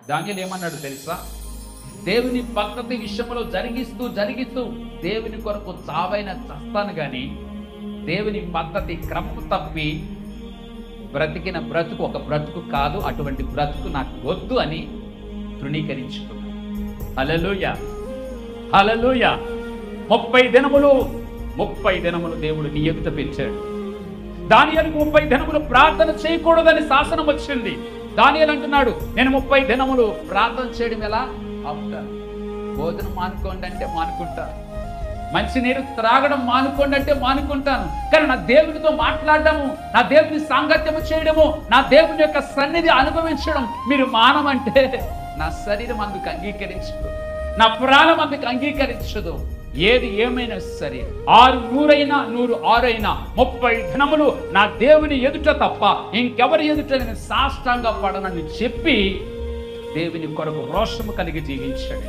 దానియేలు ఏమన్నాడు తెలుసా? దేవుని పద్ధతి విషయంలో జరిగిస్తూ దేవుని కొరకు చావైనా చస్తాను గాని దేవుని పద్ధతి క్రమం తప్పి బ్రతికిన బ్రతుకు ఒక బ్రతుకు కాదు, అటువంటి బ్రతుకు నాకు వద్దు అని తృణీకరించుకున్నాడు. హల్లెలూయా, హల్లెలూయా. 30 దినములు దేవుడు నీ ఎదుట పెంచాడు. దానియేలుకు 30 దినములు ప్రార్థన చేయకూడదని శాసనం వచ్చింది. దానియేలు అంటున్నాడు, నేను 30 దినములు ప్రార్థన చేయడం ఎలా? ఆపుతాను. భోజనం మానుకోండి అంటే మానుకుంటా, మంచినీరు త్రాగడం మానుకోండి అంటే మానుకుంటాను, కానీ నా దేవునితో మాట్లాడడము, నా దేవుని సాంగత్యము చేయడము, నా దేవుని యొక్క సన్నిధి అనుభవించడం మీరు మానమంటే నా శరీరం అందుకు అంగీకరించదు, నా ప్రాణం అందుకు అంగీకరించదు. ఏది ఏమైనా సరే 100 అయినా 106 అయినా 30 దినములు నా దేవుని ఎదుట తప్ప ఇంకెవరి ఎదుట నేను సాష్టాంగ పడనని చెప్పి దేవుని కొరకు రోషము కలిగి జీవించాడు.